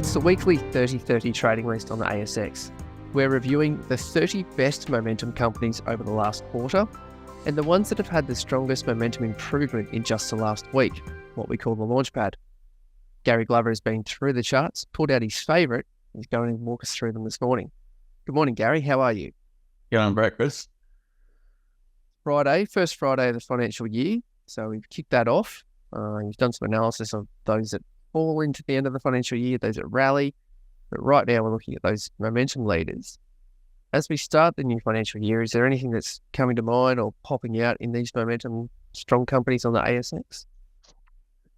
It's the weekly 30-30 trading list on the ASX. We're reviewing the 30 best momentum companies over the last quarter and the ones that have had the strongest momentum improvement in just the last week, what we call the launchpad. Gary Glover has been through the charts, pulled out his favourite, and he's going to walk us through them this morning. Good morning, Gary. How are you? Yeah, I'm great, Chris. Friday, first Friday of the financial year. So we've kicked that off. You've done some analysis of those that fall into the end of the financial year, those that rally. But right now we're looking at those momentum leaders. As we start the new financial year, is there anything that's coming to mind or popping out in these momentum strong companies on the ASX?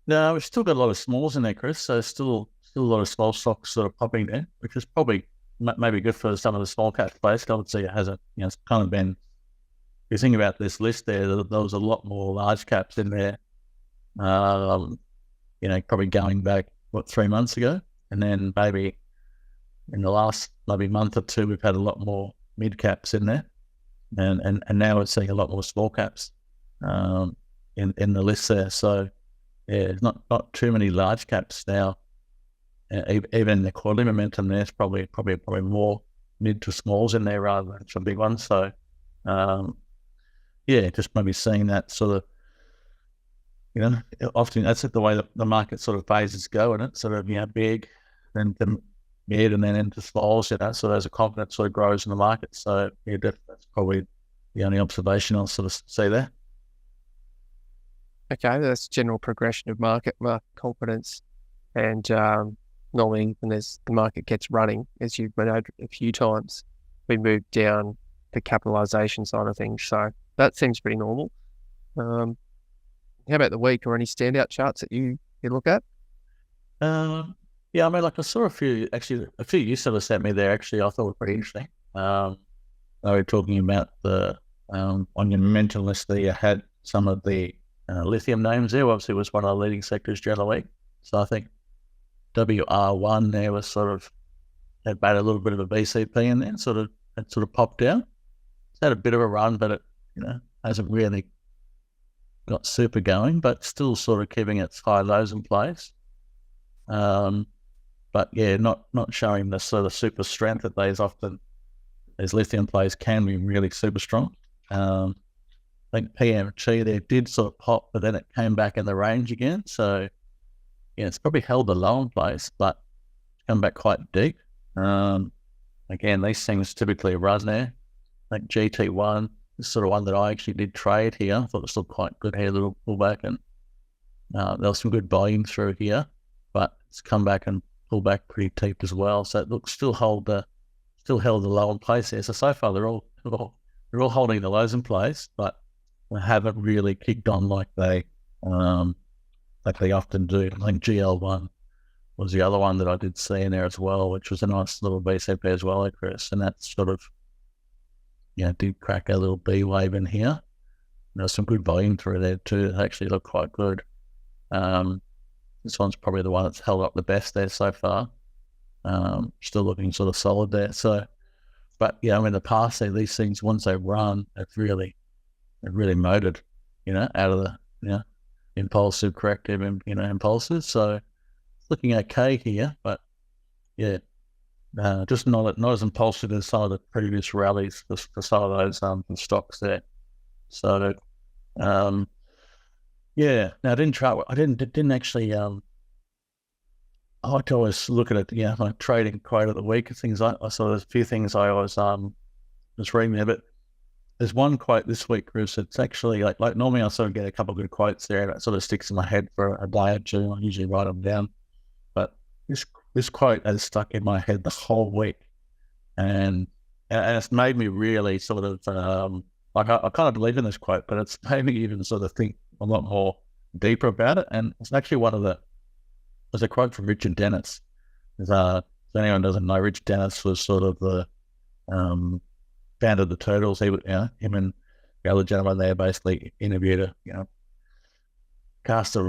No, we've still got a lot of smalls in there, Chris. So still a lot of small stocks sort of popping there, which is probably maybe good for some of the small cap plays. Obviously, it hasn't, it's kind of been. If you think about this list there was a lot more large caps in there. Probably going back 3 months ago, and then maybe in the last month or two, we've had a lot more mid caps in there, and now we're seeing a lot more small caps in the list there. So yeah, not too many large caps now. Even the quarterly momentum, there's probably more mid to smalls in there rather than some big ones. So just maybe seeing that sort of. Often that's the way the market sort of phases go, and it's sort of, big, then the mid, and then into smalls, so as the confidence sort of grows in the market. So, that's probably the only observation I'll sort of see there. Okay, that's general progression of market confidence. And normally when the market gets running, as you've been over a few times, we move down the capitalisation side of things. So that seems pretty normal. How about the week, or any standout charts that you look at? I saw a few you sort of sent me there. Actually, I thought were pretty interesting. They were talking about the on your momentum list there, you had some of the lithium names there. Obviously, it was one of the leading sectors during the week. So I think WR1 there was had made a little bit of a BCP in there, it sort of popped down. It's had a bit of a run, but it hasn't really got super going, but still sort of keeping its high lows in place. But yeah, not showing the sort of super strength that these lithium plays can be really super strong. I think PMG there did sort of pop, but then it came back in the range again. So it's probably held the low in place, but come back quite deep. Again, these things typically run there. I think GT1 is sort of one that I actually did trade here. I thought it was still quite good here, a little pullback, and there was some good volume through here, but it's come back and pulled back pretty deep as well. So it looks still held the low in place here. So far they're all holding the lows in place, but they haven't really kicked on like they often do. I think GL1 was the other one that I did see in there as well, which was a nice little BCP as well, Chris, and that's sort of did crack a little B wave in here. There's some good volume through there too. It actually looked quite good. This one's probably the one that's held up the best there so far. Still looking sort of solid there. So, but in the past, these things, once they run, they've really motored, out of the impulsive corrective and impulses. So it's looking okay here, but yeah. Just not as impulsive as some of the previous rallies for some of those stocks there. So, Now I didn't try. I didn't actually. I like to always look at it. Like trading quote of the week and things. I saw there's a few things I always was reading there, but there's one quote this week, Chris. It's actually like normally I sort of get a couple of good quotes there, and it sort of sticks in my head for a day or two. I usually write them down, but this quote has stuck in my head the whole week, and it's made me really sort of I kind of believe in this quote, but it's made me even sort of think a lot more deeper about it. And it's actually there's a quote from Richard Dennis. If anyone doesn't know, Richard Dennis was sort of the founder of the Turtles. Him and the other gentleman there basically interviewed a cast of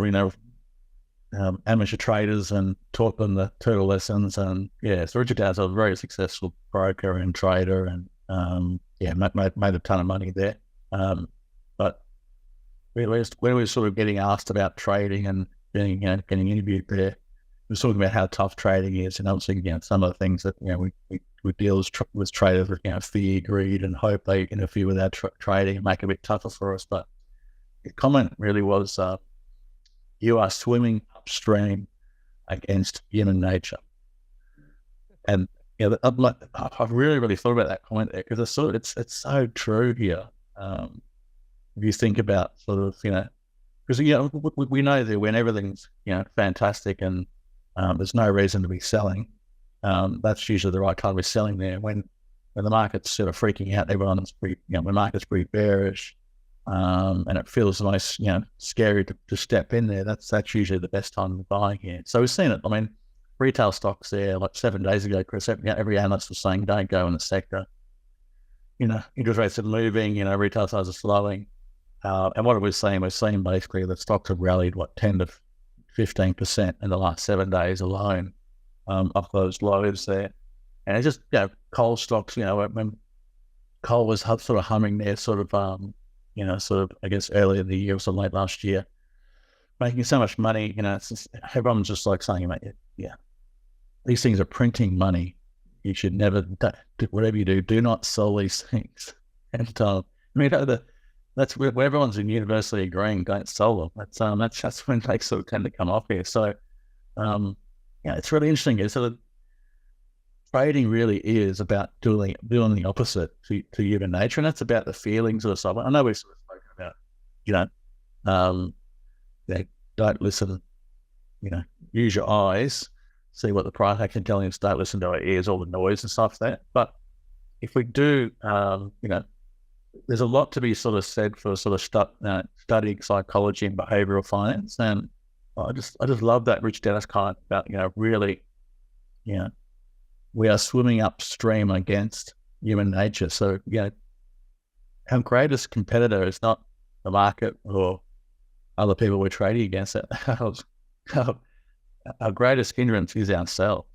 amateur traders and taught them the turtle lessons. And so Richard Dennis was a very successful broker and trader, and made a ton of money there. But when we were sort of getting asked about trading and getting interviewed there, we're talking about how tough trading is, and obviously, some of the things that we deal with traders with, fear, greed, and hope they interfere with our trading and make it a bit tougher for us. But the comment really was, you are swimming upstream against human nature, and I've really, really thought about that comment there, because it's so true here. If you think about sort of, because we know that when everything's fantastic and there's no reason to be selling, that's usually the right time to be selling there. When the market's sort of freaking out, everyone's pretty, the market's pretty bearish, and it feels the most scary to step in there. That's usually the best time to buy here. So we've seen it. I mean, retail stocks there, like 7 days ago, Chris, every analyst was saying don't go in the sector. Interest rates are moving. Retail sales are slowing. And what we're seeing basically that stocks have rallied 10 to 15% in the last 7 days alone, off those lows there. And it's just, coal stocks, when coal was sort of humming there, sort of, I guess earlier in the year, or late last year, making so much money, it's just, everyone's just like saying, these things are printing money. You should never, whatever you do not sell these things. And that's where everyone's universally agreeing, don't sell them. That's when they sort of tend to come off here. So, it's really interesting. So trading really is about doing the opposite to human nature, and that's about the feelings of stuff. I know we've sort of spoken about, don't listen, use your eyes, see what the price action telling us, don't listen to our ears, all the noise and stuff there. But if we do, there's a lot to be sort of said for sort of studying psychology and behavioral finance. And I just love that Rich Dennis comment about, really, we are swimming upstream against human nature. So, our greatest competitor is not the market or other people we're trading against. Our greatest hindrance is ourselves.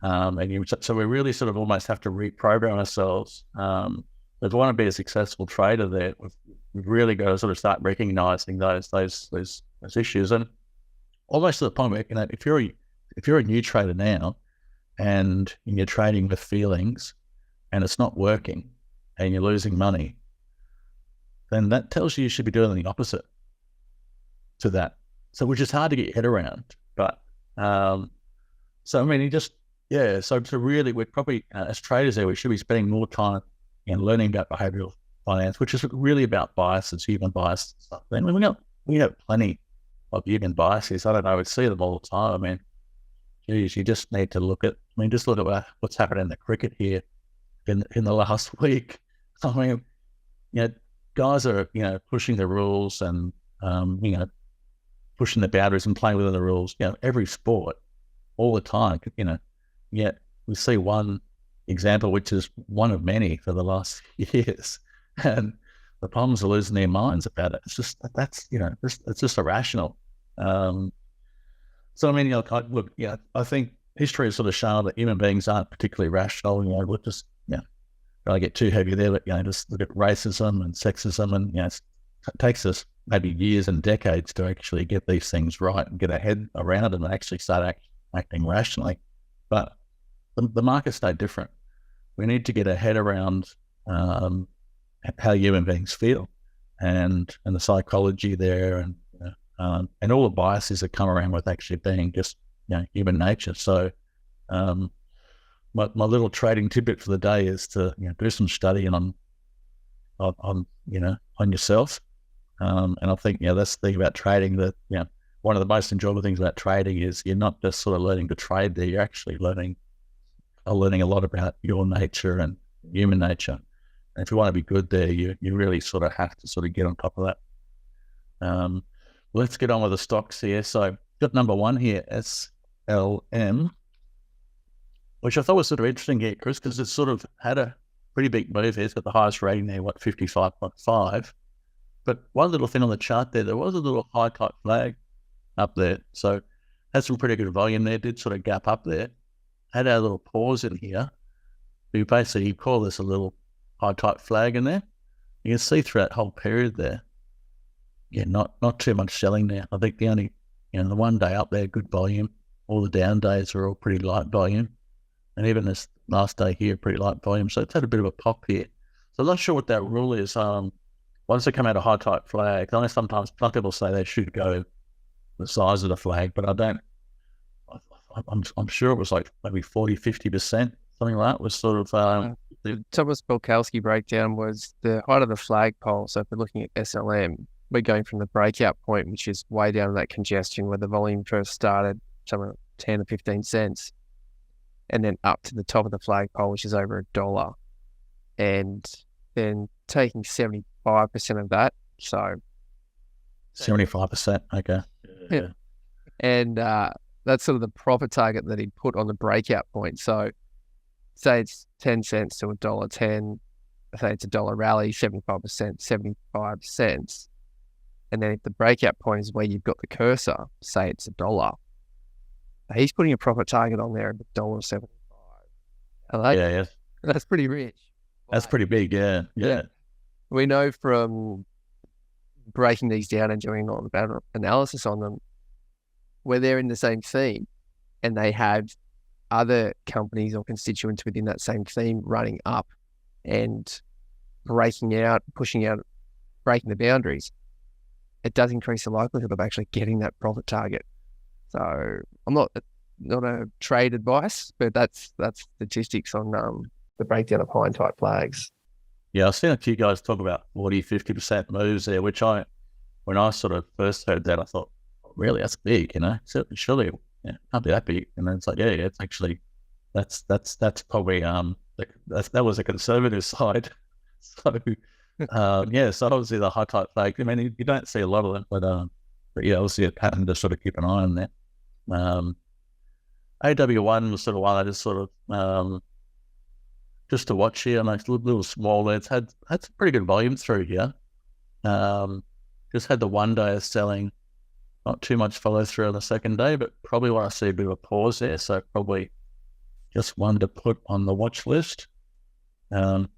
So we really sort of almost have to reprogram ourselves. If we want to be a successful trader there, we've really got to sort of start recognizing those issues. And almost to the point where, if you're a new trader now and you're trading with feelings and it's not working and you're losing money, then that tells you should be doing the opposite to that. So, which is hard to get your head around. But, so, I mean, so really, we're probably, as traders there, we should be spending more time learning about behavioral finance, which is really about biases, human bias stuff. And we have plenty of human biases. I don't know, we see them all the time. I mean, geez, you just need to look at what's happened in the cricket here in the last week. I mean, guys are, pushing the rules and, pushing the boundaries and playing within the rules, every sport, all the time, yet we see one example, which is one of many for the last years, and the Palms are losing their minds about it. It's just, it's just irrational. So, I mean, I think history has sort of shown that human beings aren't particularly rational. We're just, I get too heavy there, but, just look at racism and sexism, and, it takes us maybe years and decades to actually get these things right and get our head around them and actually start acting rationally. But the market's no different. We need to get our head around how human beings feel and the psychology there, and all the biases that come around with actually being just human nature. So my little trading tidbit for the day is to do some studying on yourself. And I think that's the thing about trading, that one of the most enjoyable things about trading is you're not just sort of learning to trade there, you're actually learning a lot about your nature and human nature. And if you want to be good there, you really sort of have to sort of get on top of that. Let's get on with the stocks here. So got number one here, SLM, which I thought was sort of interesting here, Chris, because it's sort of had a pretty big move here. It's got the highest rating there, 55.5. But one little thing on the chart there was a little high type flag up there. So had some pretty good volume there, did sort of gap up there. Had our little pause in here. We basically call this a little high type flag in there. You can see through that whole period there, not too much selling there. I think the only, the one day up there, good volume. all the down days are all pretty light volume. And even this last day here, pretty light volume. So it's had a bit of a pop here. So I'm not sure what that rule is. Once they come out of high type flag, I know sometimes some people say they should go the size of the flag, but I don't. I'm sure it was like maybe 40-50%, something like that was sort of. The Thomas Bulkowski breakdown was the height of the flagpole. So if we're looking at SLM, we're going from the breakout point, which is way down in that congestion where the volume first started, somewhere 10 or 15 cents, and then up to the top of the flagpole, which is over $1. And then taking 75% of that. So 75%. Okay. Yeah. And that's sort of the profit target that he put on the breakout point. So say it's 10 cents to $1.10. Say it's $1 rally, 75%, 75 cents. And then if the breakout point is where you've got the cursor, say it's $1. He's putting a profit target on there of $1.75. Yeah. That's pretty rich. That's pretty big, yeah. We know from breaking these down and doing all the analysis on them, where they're in the same theme and they have other companies or constituents within that same theme running up and breaking out, pushing out, breaking the boundaries, it does increase the likelihood of actually getting that profit target. So I'm not a trade advice, but that's statistics on the breakdown of high and tight flags. Yeah, I've seen a few guys talk about 40-50% moves there, which when I sort of first heard that, I thought, really, that's big, surely can't be that big. And then it's like, it's actually, that's probably, that was a conservative side. So, so obviously the high type flag, I mean, you don't see a lot of them, but yeah, obviously a pattern to sort of keep an eye on there. AW1 was sort of one I just sort of, just to watch here, and it's a little small. It's had some pretty good volume through here. Just had the 1 day of selling, not too much follow through on the second day, but probably want to see a bit of a pause there. So probably just one to put on the watch list. AT1,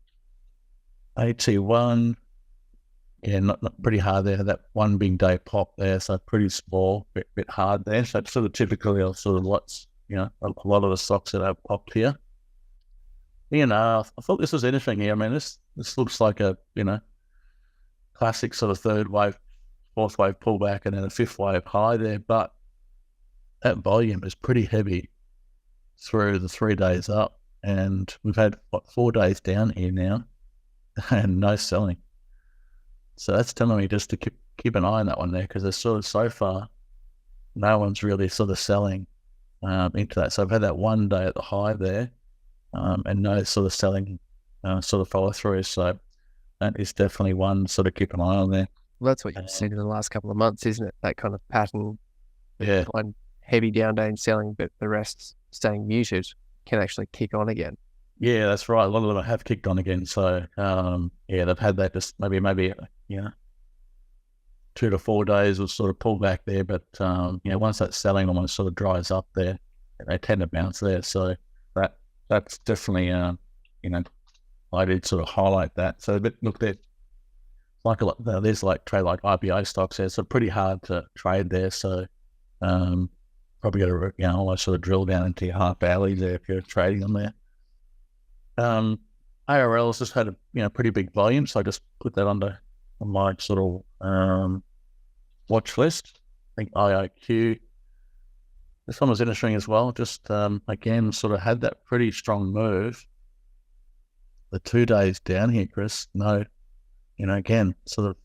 not pretty hard there. That one big day pop there, so pretty small, bit hard there. So it's sort of typically a lot of the stocks that have popped here. I thought this was interesting here. I mean, this looks like a, classic sort of third wave, fourth wave pullback, and then a fifth wave high there. But that volume is pretty heavy through the 3 days up. And we've had, 4 days down here now and no selling. So that's telling me just to keep an eye on that one there, because there's sort of so far, no one's really sort of selling into that. So I've had that 1 day at the high there. And no sort of selling sort of follow through. So that is definitely one sort of keep an eye on there. Well, that's what you've seen in the last couple of months, isn't it? That kind of pattern. Yeah. One heavy down day in selling, but the rest staying muted can actually kick on again. Yeah, that's right. A lot of them have kicked on again. So they've had that just maybe 2 to 4 days of sort of pullback there. But once that selling almost sort of dries up there, they tend to bounce there. So that's definitely, I did sort of highlight that. So, but look, there's like trade like IPO stocks there, so pretty hard to trade there. So, probably got to, almost sort of drill down into your half hourly there if you're trading them there. ARL's just had a, pretty big volume, so I just put that on my sort of watch list. I think IOQ. This one was interesting as well. Just, again, sort of had that pretty strong move. The 2 days down here, Chris, no, again, sort of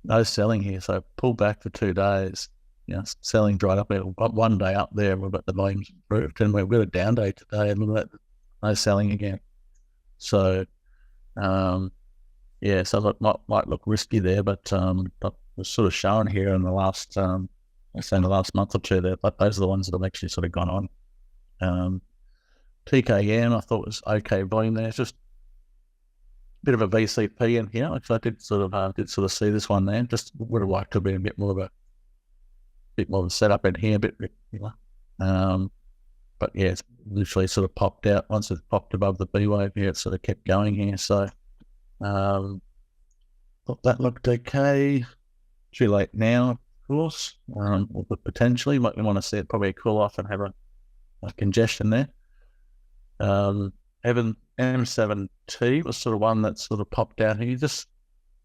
no selling here. So pull back for 2 days, selling dried up. But 1 day up there, but the volume's improved. And we've got a down day today, and look at that, no selling again. So, so that might look risky there, but was sort of shown here in the last, in the last month or two there, but those are the ones that have actually sort of gone on. TKM, I thought was okay volume there. It's just a bit of a VCP in here. Actually, I did sort of see this one there. Just would have liked to have been a bit more of a setup in here, but yeah, it's literally sort of popped out. Once it popped above the B wave here, it sort of kept going here. So, thought that looked okay. Too late now. course, but potentially might want to see it probably cool off and have a congestion there. Evan M7T was sort of one that sort of popped out here. Just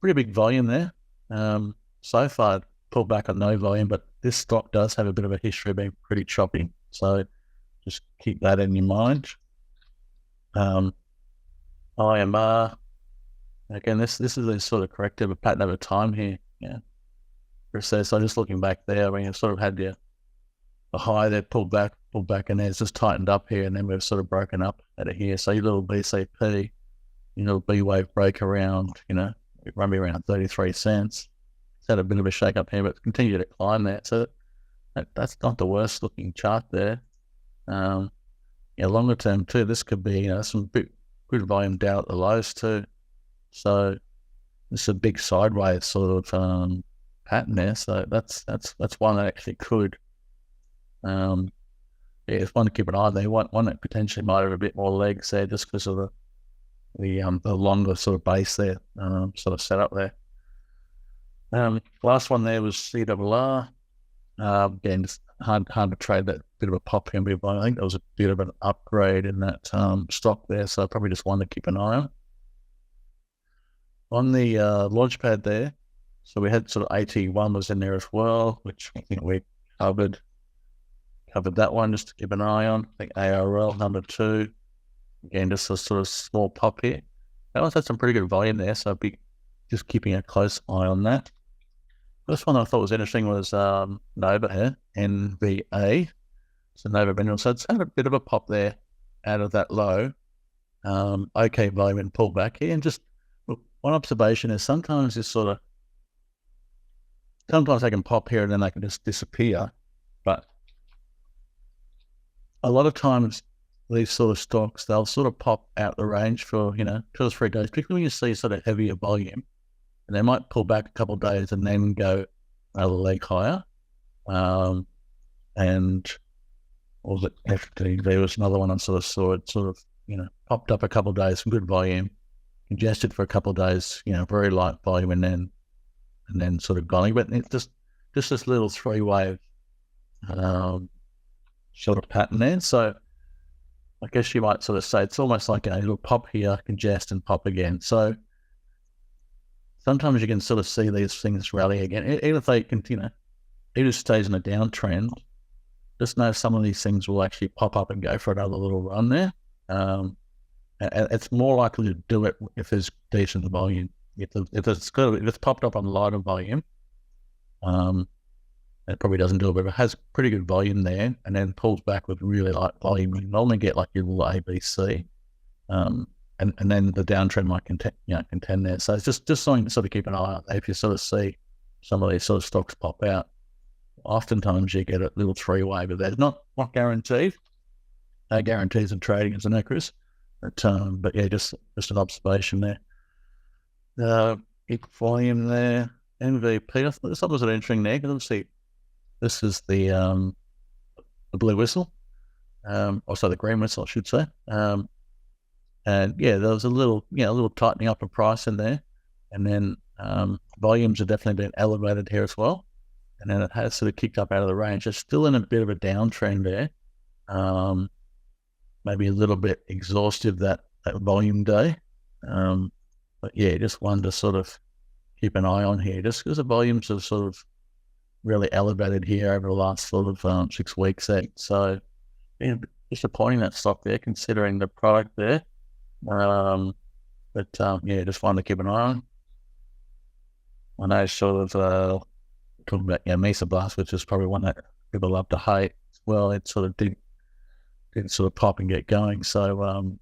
pretty big volume there. So far, pulled back on no volume, but this stock does have a bit of a history of being pretty choppy. So just keep that in your mind. IMR, again, this is a sort of corrective, a pattern over time here. Yeah. So just looking back there, I mean, it sort of had the high there, pulled back, and then it's just tightened up here, and then we've sort of broken up at it here. So your little BCP, your little B wave break around, it run me around 33 cents. It's had a bit of a shake up here, but continue to climb there. So that's not the worst looking chart there. Longer term too, this could be some good volume down at the lows too. So this is a big sideways sort of pattern there. So that's one that actually could. It's one to keep an eye on there. One that potentially might have a bit more legs there, just because of the longer sort of base there, sort of set up there. Last one there was CRR. Again, just hard to trade that bit of a pop here. I think that was a bit of an upgrade in that stock there, so probably just one to keep an eye on. On the launchpad there, so we had sort of AT1 was in there as well, which I think we covered that one just to keep an eye on. I think ARL number 2, again, just a sort of small pop here. That one's had some pretty good volume there, so I'd be just keeping a close eye on that. First one I thought was interesting was Nova here, NVA. So Nova Minerals. So it's had a bit of a pop there out of that low. Okay volume and pull back here. And just one observation is sometimes they can pop here and then they can just disappear. But a lot of times these sort of stocks, they'll sort of pop out the range for, 2 or 3 days, particularly when you see sort of heavier volume. And they might pull back a couple of days and then go another leg higher. And what was it? FTV was another one I sort of saw. It sort of, popped up a couple of days, some good volume, congested for a couple of days, very light volume, and then sort of gone. But it's just this little 3-wave sort of pattern there. So I guess you might sort of say it's almost like it'll pop here, congest, and pop again. So sometimes you can sort of see these things rally again, even if they continue, even if it stays in a downtrend. Just know some of these things will actually pop up and go for another little run there. And it's more likely to do it if there's decent volume. If it's popped up on lighter volume, it probably doesn't do it, but if it has pretty good volume there and then pulls back with really light volume, you normally get like your little ABC. And then the downtrend might contend there. So it's just something to sort of keep an eye on. If you sort of see some of these sort of stocks pop out, oftentimes you get a little 3-wave, but that's not guaranteed. No guarantees in trading, isn't it, Chris? But yeah, just an observation there. Big volume there. MVP. I thought this one was an interesting there because obviously this is the blue whistle, also the green whistle, I should say. And yeah, there was a little tightening up of price in there, and then volumes have definitely been elevated here as well, and then it has sort of kicked up out of the range. It's still in a bit of a downtrend there, maybe a little bit exhaustive that volume day, but yeah, just one to sort of keep an eye on here, just because the volumes have sort of really elevated here over the last sort of 6 weeks. So yeah, disappointing that stock there, considering the product there. But yeah, just wanted to keep an eye on. I know sort of talking about Mesoblast, which is probably one that people love to hate. Well, it sort of did sort of pop and get going. So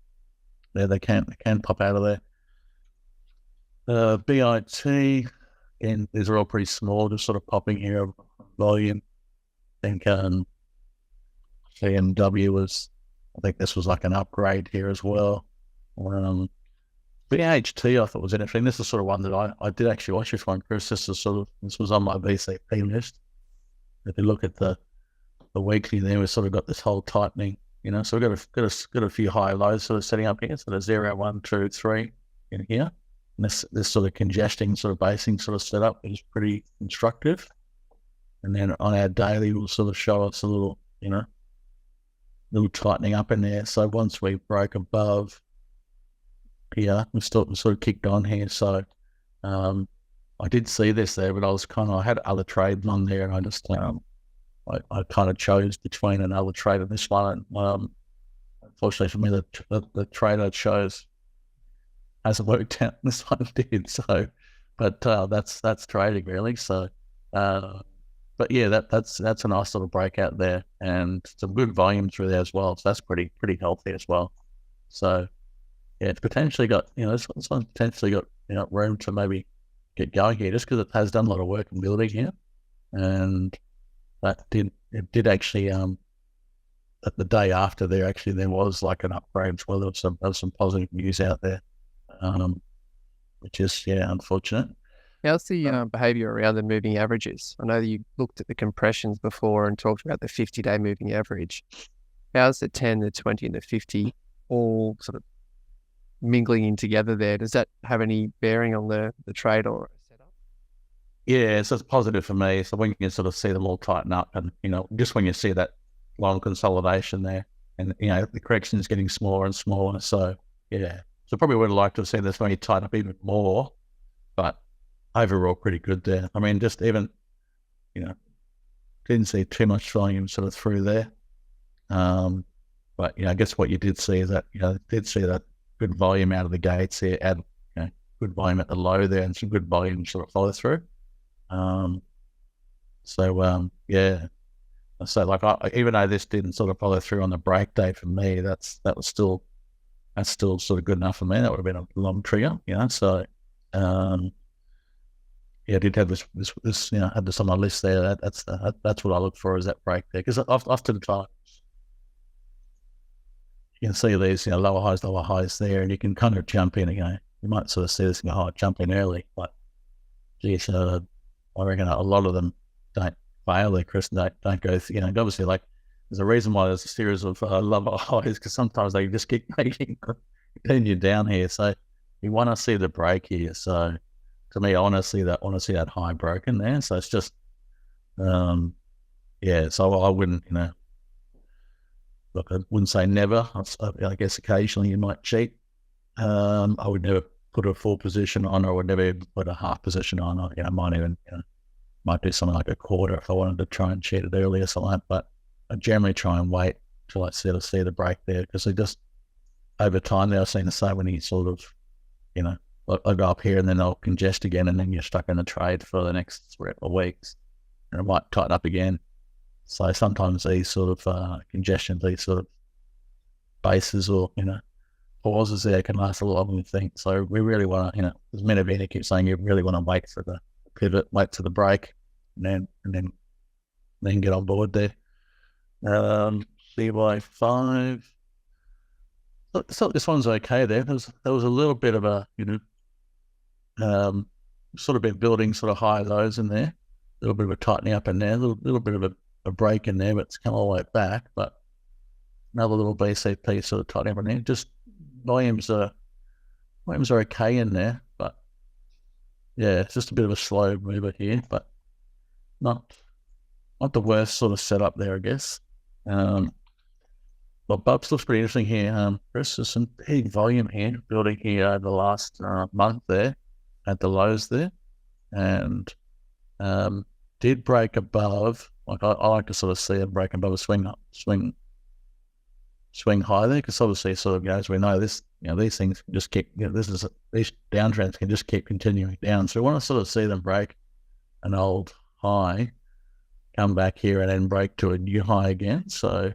yeah, they can pop out of there. BIT, and these are all pretty small, just sort of popping here of volume. I think CMW was, I think this was like an upgrade here as well. BHT I thought was interesting. This is sort of one that I did actually watch this one, Chris. This was on my VCP list. If you look at the weekly there, we've sort of got this whole tightening, so we've got a few high lows sort of setting up here. So there's 0, 1, 2, 3 in here. And this sort of congesting, sort of basing sort of setup is pretty instructive. And then on our daily, will sort of show us a little, little tightening up in there. So once we broke above here, we sort of kicked on here. So I did see this there, but I had other trades on there, and I just I kind of chose between another trade and this one. Unfortunately for me, the trade I chose hasn't worked out. This one did. So, but that's trading really. So, but yeah, that's a nice little breakout there, and some good volume through there as well. So that's pretty healthy as well. So yeah, it's potentially got this one's potentially got room to maybe get going here, just because it has done a lot of work in building here, and it did actually the day after there was like an upgrade as well. There was some positive news out there, which is unfortunate. How's the behavior around the moving averages? I know that you looked at the compressions before and talked about the 50-day moving average. How's the 10, the 20, and the 50 all sort of mingling in together there? Does that have any bearing on the trade or setup? Yeah, so it's positive for me. So when you can sort of see them all tighten up, and just when you see that long consolidation there, and the correction is getting smaller and smaller. So yeah, so probably would have liked to have seen this maybe tighten up even more, but overall pretty good there. I mean, just even didn't see too much volume sort of through there. But I guess what you did see is that did see that good volume out of the gates here, add good volume at the low there, and some good volume sort of follow through. Yeah. So like even though this didn't sort of follow through on the break day for me, that's still sort of good enough for me. That would have been a long trigger, So I did have this had this on my list there. That's what I look for, is that break there, because often the time you can see these lower highs there, and you can kind of jump in. You might sort of see this jump in early, but geez, I reckon a lot of them don't fail there, Chris. Don't go. Obviously, like there's a reason why there's a series of lower highs, because sometimes they just keep making you down here. So you want to see the break here. So to me, I want to see that high broken there. So it's just, So I wouldn't, look, I wouldn't say never. I guess occasionally you might cheat. I would never put a full position on, or I would never even put a half position on. I might even, might do something like a quarter if I wanted to try and cheat it early or something. But I generally try and wait till I see the break there, because they just over time there I've seen the same when he sort of, I'll go up here and then they'll congest again, and then you're stuck in the trade for the next 3 or 4 weeks, and it might tighten up again. So sometimes these sort of congestion, these sort of bases or pauses there can last a lot longer than you think. So we really want to, as Menavina keeps saying, you really want to wait for the pivot, wait for the break, and then get on board there. CY5. So this one's okay there. There was a little bit of a sort of been building sort of high lows in there, a little bit of a tightening up in there, a little bit of a break in there, but it's come all the way back. But another little BCP sort of tightening up in there. Just volumes are okay in there, but yeah, it's just a bit of a slow mover here, but not the worst sort of setup there, I guess. But Bubs looks pretty interesting here. Chris, there's some big volume here building here over the last month there at the lows there, and did break above. Like I like to sort of see it break above a swing high there, because obviously sort of as we know this, these things can just keep. These downtrends can just keep continuing down. So we want to sort of see them break an old high, come back here, and then break to a new high again. So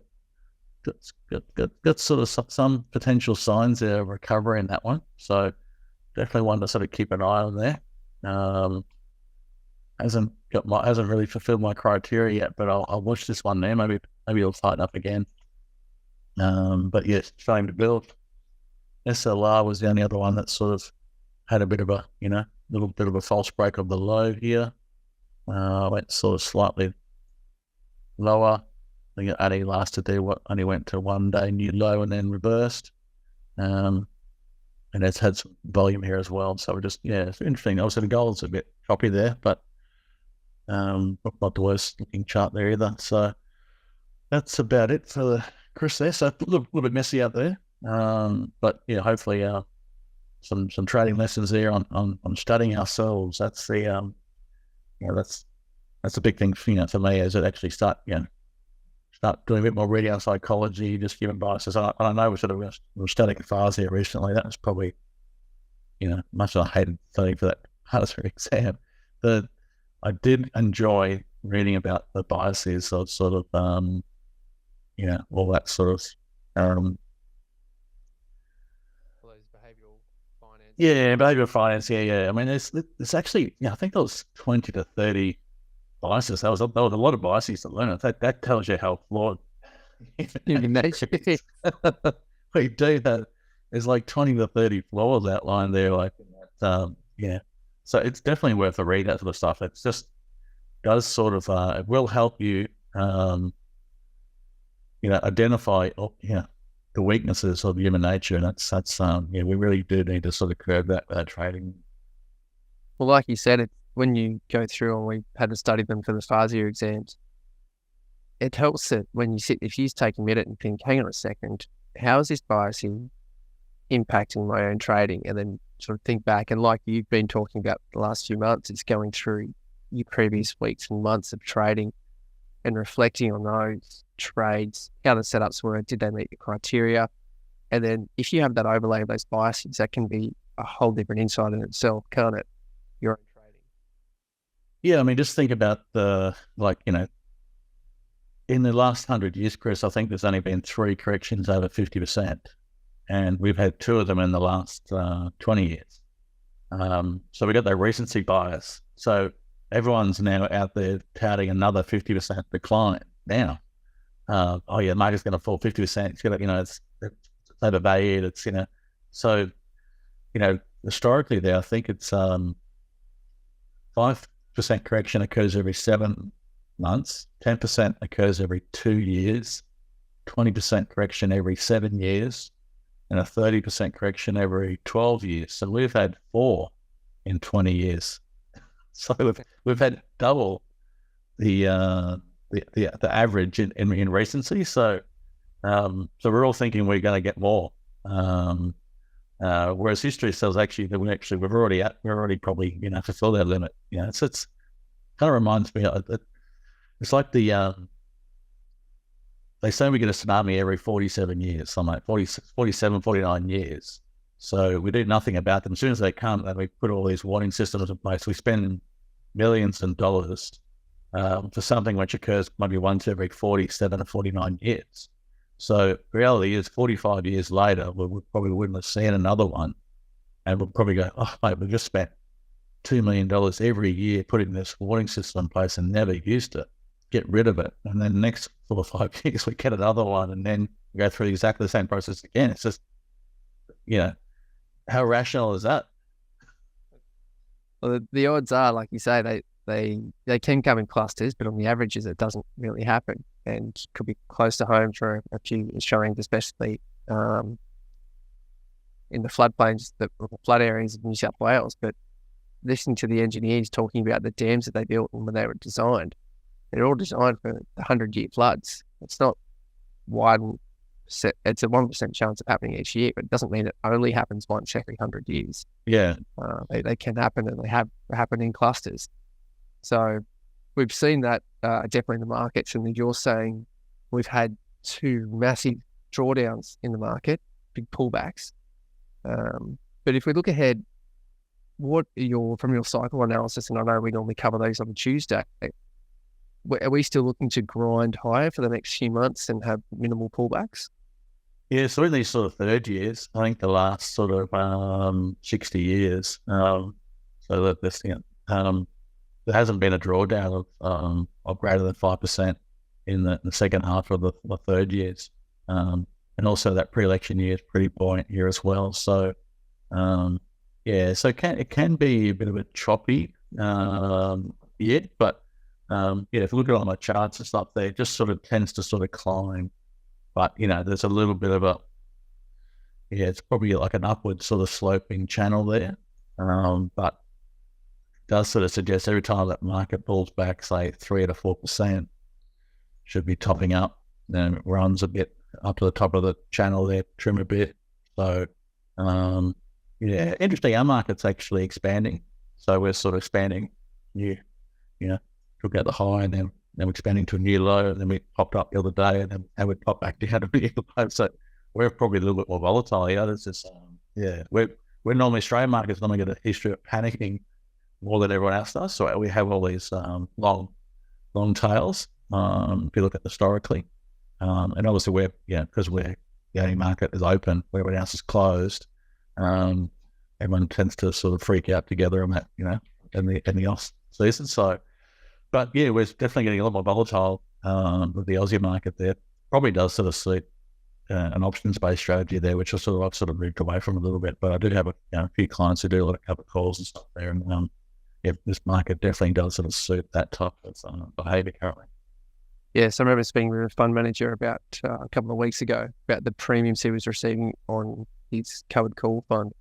got sort of some potential signs there of recovery in that one. So definitely one to sort of keep an eye on there. Hasn't really fulfilled my criteria yet, but I'll watch this one there. Maybe it'll tighten up again. But yes, starting to build. SLR was the only other one that sort of had a bit of a little bit of a false break of the low here. Went sort of slightly lower. I think it only lasted there. Only went to 1 day new low and then reversed. And it's had some volume here as well. So we're just it's interesting. Obviously the gold's a bit choppy there, but Not the worst looking chart there either. So that's about it for the Chris there. So a little bit messy out there. But yeah, hopefully some trading lessons there on studying ourselves. That's the that's a big thing for me, is it actually start doing a bit more reading on psychology, just given biases. I know we're studying FARS here recently. That was probably, much as I hated studying for that harder exam, I did enjoy reading about the biases of sort of, all that sort of, All those behavioral finance. yeah, behavioral finance. Yeah. I mean, it's actually, I think there was 20 to 30 biases. There was a lot of biases to learn. That tells you how flawed Human nature. we do that. There's like 20 to 30 flaws outlined there. Like, so it's definitely worth a read, that sort of stuff. It just does sort of, it will help you, identify, the weaknesses of human nature. And that's we really do need to sort of curb that trading. Well, like you said, when you go through, and we had to study them for the FARS exams, it helps that when if you take a minute and think, hang on a second, how is this biasing impacting my own trading? And then sort of think back, and like you've been talking about the last few months, it's going through your previous weeks and months of trading and reflecting on those trades, how the setups were, did they meet the criteria? And then if you have that overlay of those biases, that can be a whole different insight in itself, can't it? Your own trading. Yeah, I mean, just think about in the last 100 years, Chris, I think there's only been 3 corrections over 50%. And we've had 2 of them in the last 20 years. So we got that recency bias. So everyone's now out there touting another 50% decline now. Market's going to fall 50%. It's going to, it's overvalued. It's, so, historically there, I think it's 5% correction occurs every 7 months, 10% occurs every 2 years, 20% correction every 7 years, and a 30% correction every 12 years. So we've had 4 in 20 years. So we've had double the average in recency. So we're all thinking we're going to get more. Whereas history says actually that we're already probably fulfilled our limit. It's kind of reminds me. It's like they say we get a tsunami every 47 years, something like 47, 49 years. So we do nothing about them. As soon as they come, then we put all these warning systems in place. We spend millions of dollars for something which occurs maybe once every 47 or 49 years. So the reality is 45 years later, we probably wouldn't have seen another one. And we'll probably go, oh, mate, we've just spent $2 million every year putting this warning system in place and never used it. Get rid of it. And then the next 4 or 5 years, we get another one and then go through exactly the same process again. It's just, how rational is that? Well, the odds are, like you say, they can come in clusters, but on the averages, it doesn't really happen, and could be close to home for a few Australians, especially in the floodplains, the flood areas of New South Wales. But listening to the engineers talking about the dams that they built and when they were designed, they're all designed for the 100-year floods. It's not wide. It's a 1% chance of happening each year, but it doesn't mean it only happens once every 100 years. Yeah. They can happen, and they have happened in clusters. So we've seen that definitely in the markets. And you're saying we've had 2 massive drawdowns in the market, big pullbacks. But if we look ahead, what are from your cycle analysis, and I know we normally cover those on a Tuesday, are we still looking to grind higher for the next few months and have minimal pullbacks? Yeah, so in these sort of third years, I think the last sort of 60 years, so that this, there hasn't been a drawdown of greater than 5% in the second half of the third years. And also that pre-election year is pretty buoyant here as well. So, so it can be a bit of a choppy year, but if you look at all my charts and stuff, there, it just sort of tends to sort of climb. But, there's a little bit of it's probably like an upward sort of sloping channel there. But does sort of suggest every time that market pulls back, say 3 to 4%, should be topping up. Then it runs a bit up to the top of the channel there, trim a bit. So, interesting. Our market's actually expanding. So we're sort of expanding took out the high and then we're expanding to a new low, and then we popped up the other day and then we popped back down to a new low. So we're probably a little bit more volatile. Yeah, that's just, we're normally Australian markets normally get a history of panicking more than everyone else does. So we have all these long tails. If you look at historically, and obviously because the only market is open, where everyone else is closed, everyone tends to sort of freak out together on that, in the off season. So, but yeah, we're definitely getting a lot more volatile with the Aussie market there. Probably does sort of suit an options-based strategy there, which I've sort of moved away from a little bit. But I do have a few clients who do a lot of covered calls and stuff there, and this market definitely does sort of suit that type of behaviour currently. Yes, I remember speaking with a fund manager about a couple of weeks ago about the premiums he was receiving on his covered call fund.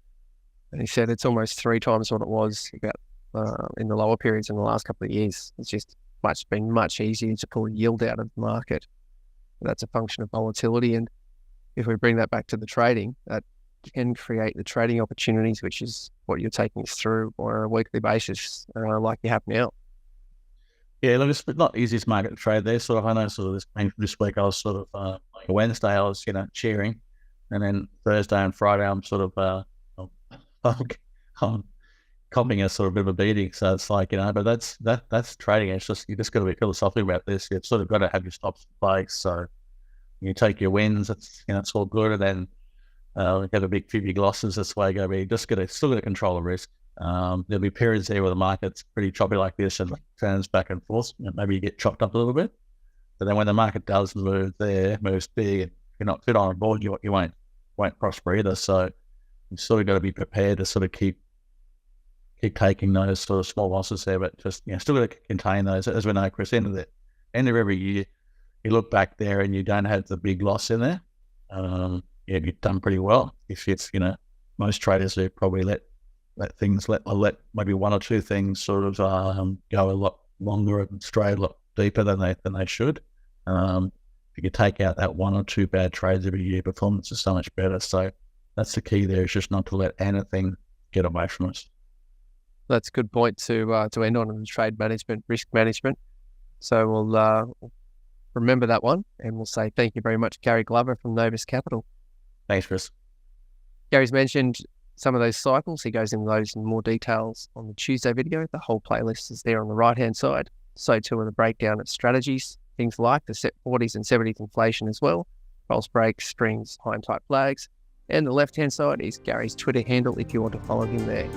And he said it's almost 3 times what it was about in the lower periods in the last couple of years. It's just been much easier to pull yield out of the market. That's a function of volatility. And if we bring that back to the trading, that can create the trading opportunities, which is what you're taking us through on a weekly basis, like you have now. Yeah, look, it's not the easiest market to trade there. I know this week I was sort of, like Wednesday I was, cheering. And then Thursday and Friday I'm sort of, I'm copying a sort of bit of a beating. So it's like, but that's trading. It's just, you just got to be philosophical about this. You've sort of got to have your stops in place. So you take your wins, it's all good. And then we have a few big losses. That's the way I go. But you just still got to control the risk. There'll be periods there where the market's pretty choppy like this and turns back and forth. Maybe you get chopped up a little bit. But then when the market does moves big, and you're not fit on board, you won't prosper either. So you sort of got to be prepared to sort of keep taking those sort of small losses there, but just still got to contain those. As we know, Chris, end of every year, you look back there and you don't have the big loss in there. You've done pretty well. If it's most traders do probably let maybe 1 or 2 things sort of go a lot longer and stray a lot deeper than they should. If you could take out that 1 or 2 bad trades every year, performance is so much better. So that's the key there, is just not to let anything get away from us. That's a good point to end on in trade management, risk management. So we'll remember that one, and we'll say thank you very much, Gary Glover from Novus Capital. Thanks, Chris. Gary's mentioned some of those cycles. He goes into those in more details on the Tuesday video. The whole playlist is there on the right-hand side. So too are the breakdown of strategies, things like the set 40s and 70s inflation as well, false breaks, springs, high and tight flags. And the left-hand side is Gary's Twitter handle if you want to follow him there.